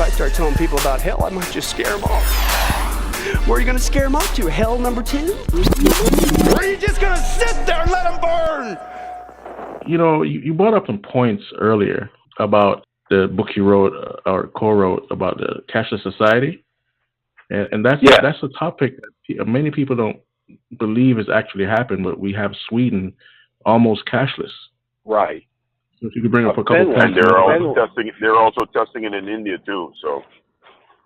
if I start telling people about hell, I might just scare them off. Where are you going to scare them off to? Hell number 2? Or are you just going to sit there and let them burn? You know, you brought up some points earlier about the book you wrote or co-wrote about the cashless society, and that's a topic that many people don't believe has actually happened. But we have Sweden almost cashless. Right. So if you could bring up a couple points. And they're also testing it in India too. So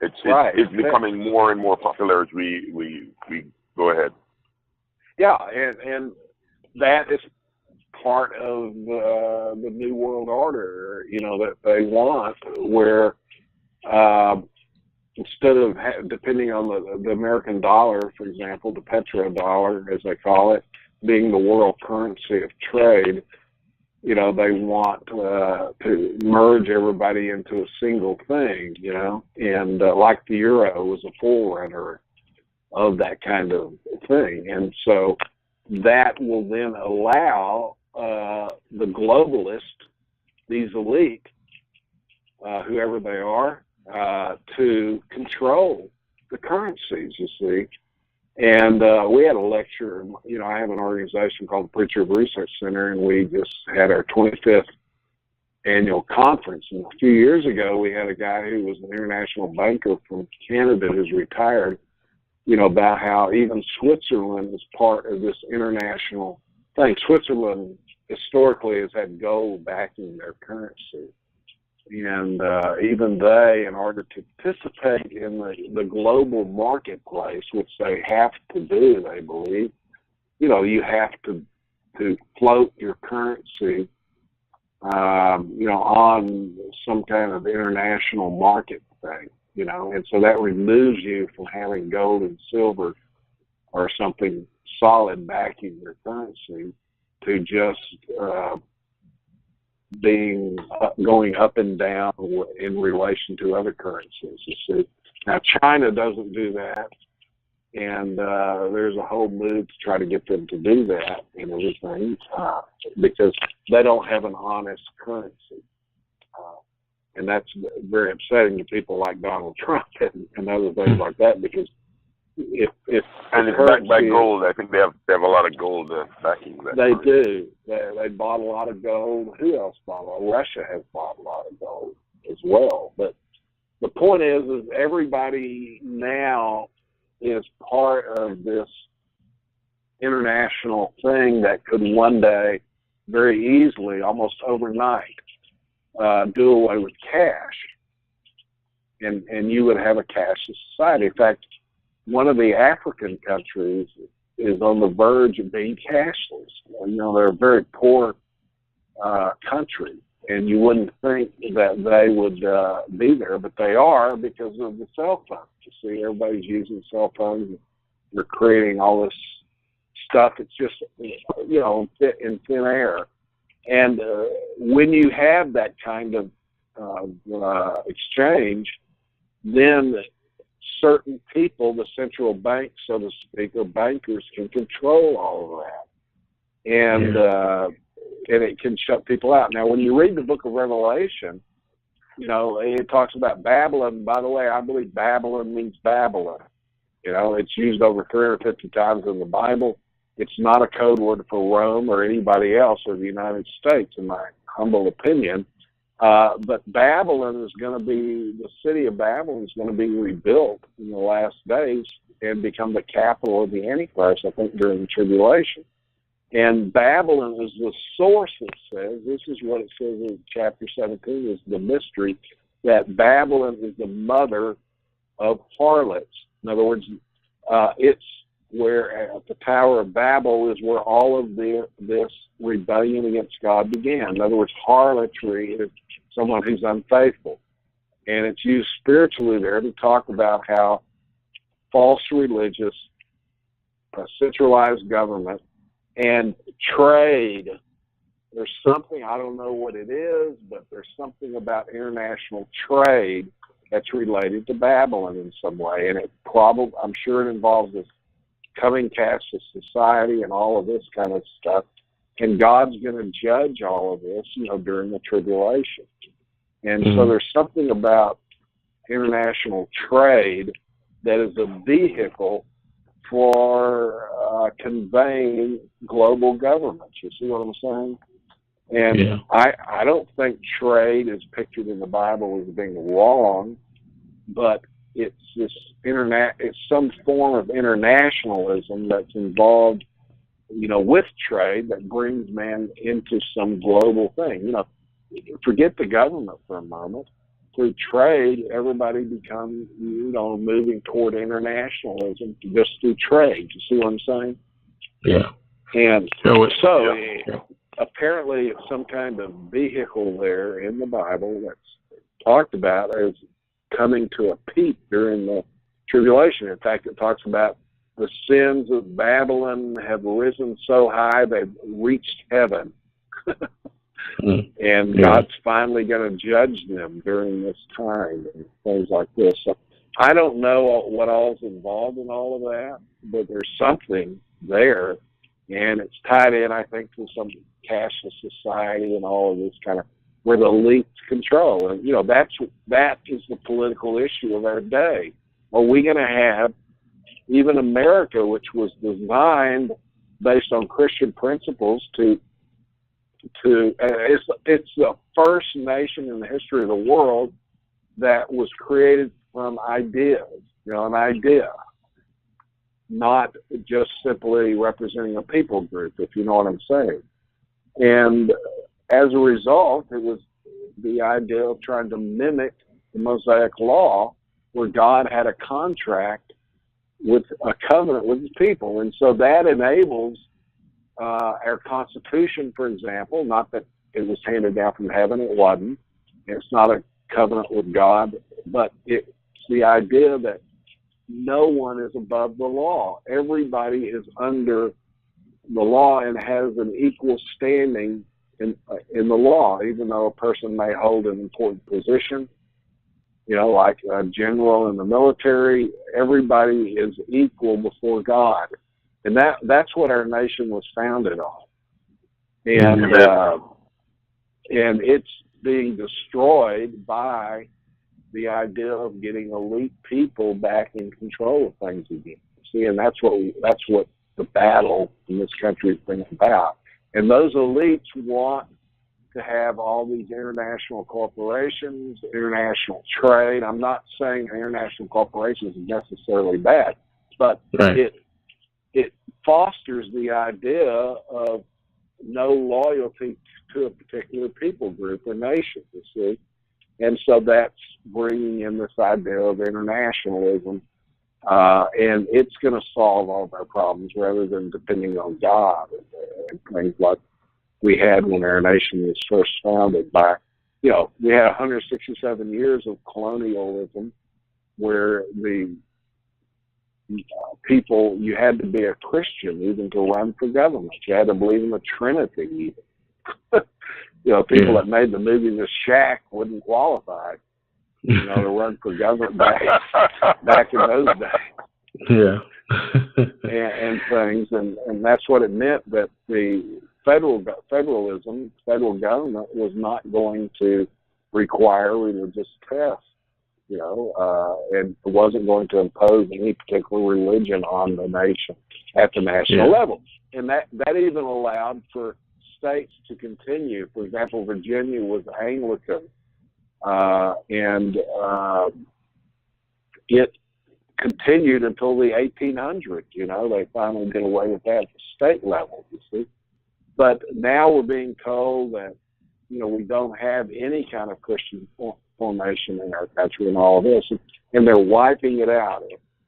it's becoming more and more popular as we go ahead. Yeah, and that is part of the New World Order, that they want, where instead of depending on the American dollar, for example, the petrodollar, as they call it, being the world currency of trade, they want to merge everybody into a single thing, and like the euro was a forerunner of that kind of thing. And so that will then allow the globalists, these elite, whoever they are, to control the currencies, you see. And we had a lecture, I have an organization called the Preacher of Research Center, and we just had our 25th annual conference. And a few years ago, we had a guy who was an international banker from Canada who's retired, about how even Switzerland is part of this international thing. Switzerland historically has had gold backing their currency. And even they, in order to participate in the global marketplace, which they have to do, they believe, you have to float your currency, on some kind of international market thing, and so that removes you from having gold and silver or something solid backing your currency to just going up and down in relation to other currencies. You see, now China doesn't do that, and there's a whole move to try to get them to do that and everything because they don't have an honest currency, and that's very upsetting to people like Donald Trump and other things like that, because if and it's backed by gold. I think they have a lot of gold backing that. They do. They bought a lot of gold. Who else bought a lot? Russia has bought a lot of gold as well. But the point is everybody now is part of this international thing that could one day, very easily, almost overnight, do away with cash, and you would have a cashless society. In fact, one of the African countries is on the verge of being cashless. They're a very poor country, and you wouldn't think that they would be there, but they are because of the cell phones. You see, everybody's using cell phones. They're creating all this stuff. It's just, in thin air. And when you have that kind of exchange, then certain people, the central bank, so to speak, or bankers, can control all of that, and it can shut people out. Now, when you read the Book of Revelation, it talks about Babylon. By the way, I believe Babylon means Babylon. It's used over 350 times in the Bible. It's not a code word for Rome or anybody else or the United States, in my humble opinion. But Babylon is going to be, the city of Babylon is going to be rebuilt in the last days and become the capital of the Antichrist, I think, during the tribulation. And Babylon is the source, it says. This is what it says in chapter 17, is the mystery, that Babylon is the mother of harlots. In other words, it's where at the Tower of Babel is where all of this rebellion against God began. In other words, harlotry is someone who's unfaithful. And it's used spiritually there to talk about how false religious, centralized government, and trade, there's something, I don't know what it is, but there's something about international trade that's related to Babylon in some way. And it probably, I'm sure it involves this coming cashless society and all of this kind of stuff. And God's going to judge all of this, during the tribulation. And so there's something about international trade that is a vehicle for conveying global governments. You see what I'm saying? And I don't think trade is pictured in the Bible as being wrong, but it's this it's some form of internationalism that's involved, with trade that brings man into some global thing. Forget the government for a moment. Through trade, everybody becomes, moving toward internationalism just through trade. You see what I'm saying? Yeah. And apparently some kind of vehicle there in the Bible that's talked about as coming to a peak during the tribulation. In fact, it talks about the sins of Babylon have risen so high they've reached heaven. And God's finally going to judge them during this time and things like this. So I don't know what all's involved in all of that, but there's something there, and it's tied in, I think, to some cashless society and all of this kind of where the elites control. And that is the political issue of our day. Are we going to have even America, which was designed based on Christian principles it's the first nation in the history of the world that was created from ideas, an idea, not just simply representing a people group, if you know what I'm saying. And as a result, it was the idea of trying to mimic the Mosaic Law, where God had a contract with a covenant with his people. And so that enables our Constitution, for example, not that it was handed down from heaven, it wasn't. It's not a covenant with God, but it's the idea that no one is above the law. Everybody is under the law and has an equal standing in the law, even though a person may hold an important position, like a general in the military. Everybody is equal before God. And that's what our nation was founded on. And it's being destroyed by the idea of getting elite people back in control of things again. See, and that's what the battle in this country has been about. And those elites want to have all these international corporations, international trade. I'm not saying international corporations is necessarily bad, but it fosters the idea of no loyalty to a particular people group or nation, you see. And so that's bringing in this idea of internationalism, and it's going to solve all of our problems rather than depending on God and things like we had when our nation was first founded by, we had 167 years of colonialism where the people, you had to be a Christian even to run for government. You had to believe in the Trinity even. People that made the movie The Shack wouldn't qualify, to run for government back in those days. Yeah. and things, and that's what it meant, that the federalism, federal government was not going to require religious tests. And it wasn't going to impose any particular religion on the nation at the national level. And that even allowed for states to continue. For example, Virginia was Anglican, and it continued until the 1800s. They finally did away with that at the state level, you see. But now we're being told that, we don't have any kind of Christian formation in our country and all of this, and they're wiping it out.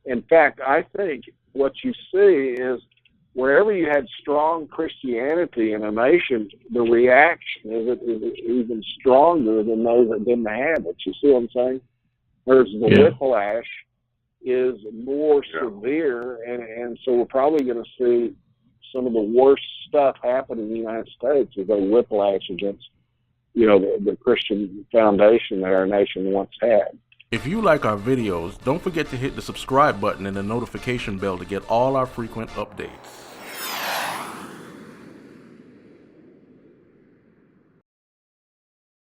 In fact, I think what you see is wherever you had strong Christianity in a nation, the reaction is even stronger than those that didn't have it. You see what I'm saying? Whereas the whiplash is more severe, and so we're probably going to see some of the worst stuff happen in the United States as a whiplash against the Christian foundation that our nation once had. If you like our videos, don't forget to hit the subscribe button and the notification bell to get all our frequent updates.